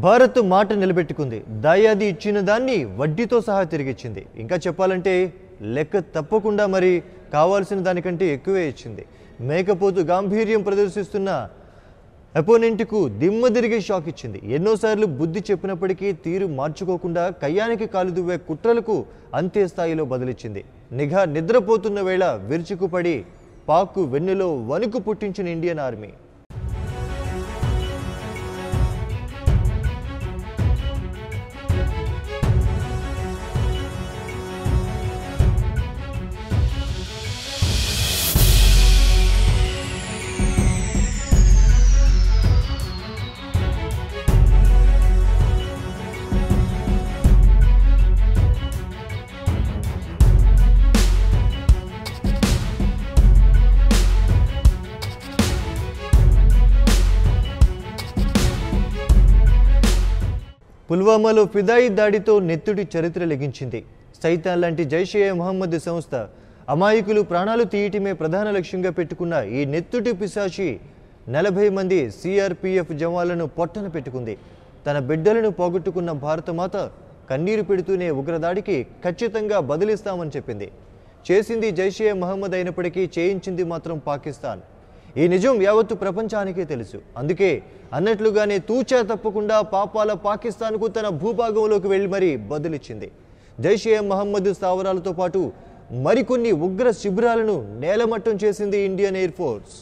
భారత్ మాట నిలబెట్టుకుంది. దాయాది ఇచ్చిన దాన్ని వడ్డీతో సహా తిరిగిచ్చింది. ఇంకా చెప్పాలంటే లెక్క తప్పకుండా మరి కావాల్సిన దానికంటే ఎక్కువే ఇచ్చింది. మేకపోతు గాంభీర్యం ప్రదర్శిస్తున్న అపోనెంట్కు దిమ్మ తిరిగే షాక్ ఇచ్చింది. ఎన్నోసార్లు బుద్ధి చెప్పినప్పటికీ తీరు మార్చుకోకుండా కయ్యానికి కాలు దువ్వే కుట్రలకు అంతే స్థాయిలో బదిలిచ్చింది. నిఘా నిద్రపోతున్న వేళ విరుచుకుపడి పాక్కు వెన్నులో వణుకు పుట్టించిన ఇండియన్ ఆర్మీ. పుల్వామాలో ఫిదాయి దాడితో నెత్తుడి చరిత్ర లెగించింది. సైతాన్ లాంటి జైషే మహమ్మద్ సంస్థ అమాయకులు ప్రాణాలు తీయటమే ప్రధాన లక్ష్యంగా పెట్టుకున్న ఈ నెత్తుటి పిశాచి 40 మంది సిఆర్పిఎఫ్ జవాన్లను పొట్టన పెట్టుకుంది. తన బిడ్డలను పోగొట్టుకున్న భారతమాత కన్నీరు పెడుతూనే ఉగ్రదాడికి ఖచ్చితంగా బదిలిస్తామని చెప్పింది. చేసింది జైషే మహమ్మద్ అయినప్పటికీ చేయించింది మాత్రం పాకిస్తాన్. ఈ నిజం యావత్తు ప్రపంచానికే తెలుసు. అందుకే అన్నట్లుగానే తూచా తప్పకుండా పాపాల పాకిస్తాన్కు తన భూభాగంలోకి వెళ్ళి మరీ బదులిచ్చింది. జైషే మహమ్మద్ స్థావరాలతో పాటు మరికొన్ని ఉగ్ర శిబిరాలను నేలమట్టం చేసింది ఇండియన్ ఎయిర్ ఫోర్స్.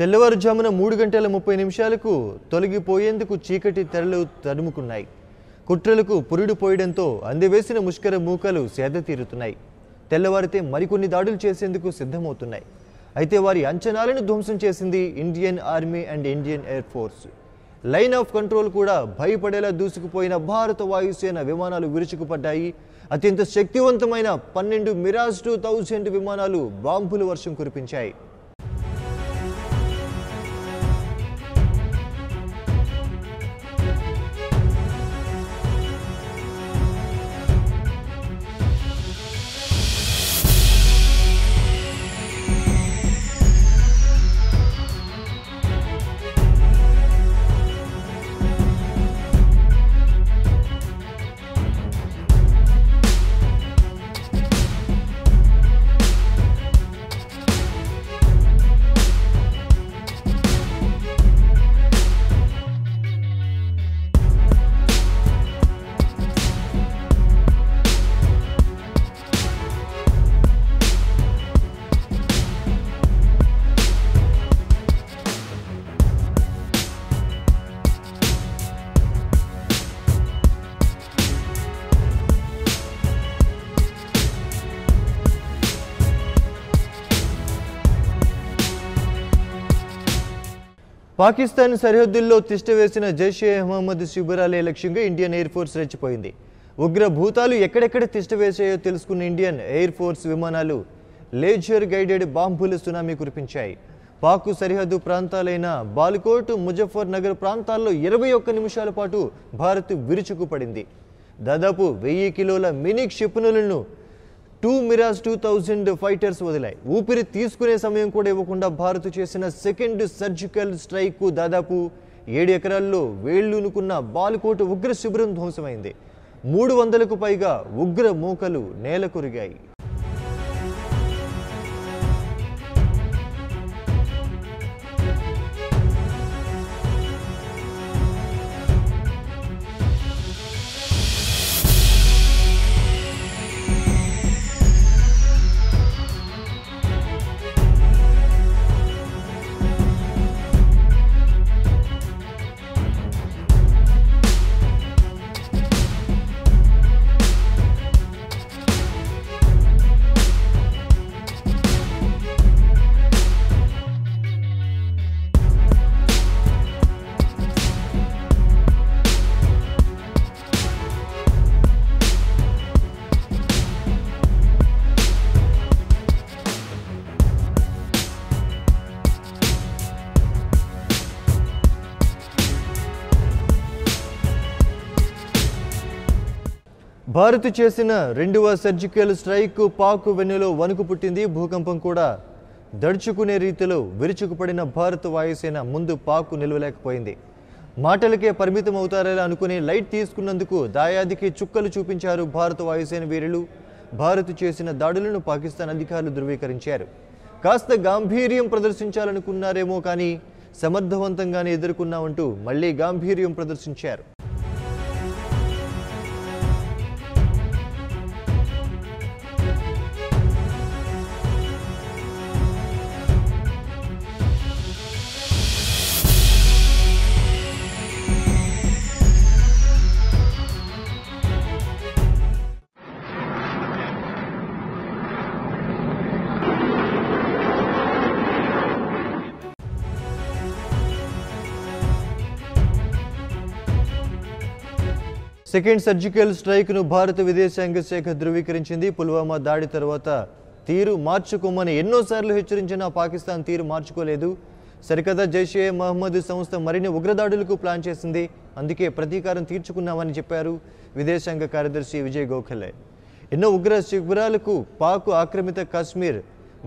తెల్లవారుజామున 3:30 తొలగిపోయేందుకు చీకటి తెరలు తరుముకున్నాయి. కుట్రలకు పురుడు పోయడంతో అందివేసిన ముష్కర మూకలు సేద తీరుతున్నాయి. తెల్లవారితే మరికొన్ని దాడులు చేసేందుకు సిద్ధమవుతున్నాయి. అయితే వారి అంచనాలను ధ్వంసం చేసింది Indian army and Indian air force. Line of control కూడా భయపడేలా దూసుకుపోయిన భారత వాయుసేన విమానాలు విరుచుకుపడ్డాయి. అత్యంత శక్తివంతమైన 12 మిరాజ్ 2000 విమానాలు బాంబుల వర్షం కురిపించాయి. పాకిస్తాన్ సరిహద్దుల్లో తిష్టవేసిన జైషే మహమ్మద్ శిబిరాలే లక్ష్యంగా ఇండియన్ ఎయిర్ ఫోర్స్ రెచ్చిపోయింది. ఉగ్ర భూతాలు ఎక్కడెక్కడ తిష్టవేశాయో తెలుసుకున్న ఇండియన్ ఎయిర్ ఫోర్స్ విమానాలు లేజర్ గైడెడ్ బాంబుల సునామీ కురిపించాయి. పాక్ సరిహద్దు ప్రాంతాలైన బాల్కోట్, ముజఫర్ నగర్ ప్రాంతాల్లో 21 నిమిషాల పాటు భారత్ విరుచుకుపడింది. దాదాపు 1000 కిలోల మినీ క్షిపణులను 2 మిరాజ్ 2000 ఫైటర్స్ వదిలాయి. ఊపిరి తీసుకునే సమయం కూడా ఇవ్వకుండా భారత్ చేసిన సెకండ్ సర్జికల్ స్ట్రైక్ దాదాపు 7 ఎకరాల్లో వేళ్లునుకున్న బాల్కోట్ ఉగ్ర శిబిరం ధ్వంసమైంది. 300కు పైగా ఉగ్ర మూకలు నేలకొరిగాయి. భారత్ చేసిన రెండవ సర్జికల్ స్ట్రైక్ పాక్ వెన్నులో వణుకు పుట్టింది. భూకంపం కూడా దడుచుకునే రీతిలో విరుచుకుపడిన భారత వాయుసేన ముందు పాక్ నిలవలేకపోయింది. మాటలకే పరిమితం అవుతారని అనుకుని లైట్ తీసుకున్నందుకు దాయాదికి చుక్కలు చూపించారు భారత వాయుసేన వీరులు. భారత్ చేసిన దాడులను పాకిస్తాన్ అధికారులు ధృవీకరించారు. కాస్త గాంభీర్యం ప్రదర్శించాలనుకున్నారేమో కానీ సమర్థవంతంగానే ఎదుర్కొన్నామంటూ మళ్లీ గాంభీర్యం ప్రదర్శించారు. సెకండ్ సర్జికల్ స్ట్రైక్ను భారత విదేశాంగ శాఖ ధృవీకరించింది. పుల్వామా దాడి తర్వాత తీరు మార్చుకోమని ఎన్నోసార్లు హెచ్చరించినా పాకిస్తాన్ తీరు మార్చుకోలేదు. సరికదా జైషే మహమ్మద్ సంస్థ మరిన్ని ఉగ్రదాడులకు ప్లాన్ చేసింది. అందుకే ప్రతీకారం తీర్చుకున్నామని చెప్పారు విదేశాంగ కార్యదర్శి విజయ్ గోఖలే. ఎన్నో ఉగ్ర శిబిరాలకు పాక్ ఆక్రమిత కాశ్మీర్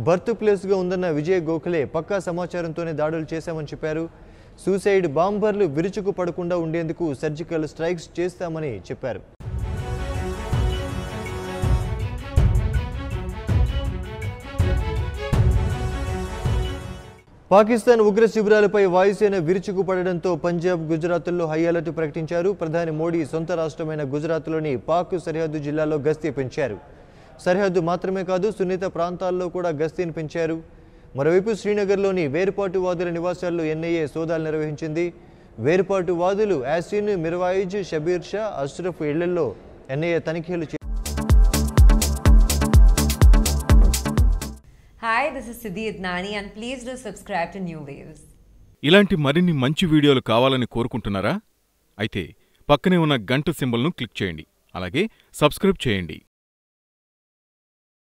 బర్త్ ప్లేస్గా ఉందన్న విజయ్ గోఖలే పక్కా సమాచారంతోనే దాడులు చేశామని చెప్పారు. సూసైడ్ బాంబర్లు విరుచుకు పడకుండా ఉండేందుకు సర్జికల్ స్ట్రైక్స్ చేస్తామని చెప్పారు. పాకిస్తాన్ ఉగ్ర శిబిరాలపై వాయుసేన విరుచుకుపడడంతో పంజాబ్, గుజరాత్లో హై అలర్ట్ ప్రకటించారు. ప్రధాని మోడీ సొంత రాష్ట్రమైన గుజరాత్లోని పాక్ సరిహద్దు జిల్లాలో గస్తీ పెంచారు. సరిహద్దు మాత్రమే కాదు, సున్నిత ప్రాంతాల్లో కూడా గస్తీని పెంచారు. మరోవైపు శ్రీనగర్లోని వేర్పాటువాదుల నివాసాల్లో ఎన్ఐఏ సోదాలు నిర్వహించింది. వేర్పాటువాదులు యాసిన్, మిర్వాయిజ్, షబీర్ షా, అష్రఫ్ ఇళ్లలో ఎన్ఐఏ తనిఖీలు చేసింది. Hi, this is Siddhi Idnani and please do subscribe to New Waves. ఇలాంటి మరిన్ని మంచి వీడియోలు కావాలని కోరుకుంటున్నారా? అయితే పక్కనే ఉన్న గంట సింబల్ను క్లిక్ చేయండి. అలాగే సబ్స్క్రైబ్ చేయండి.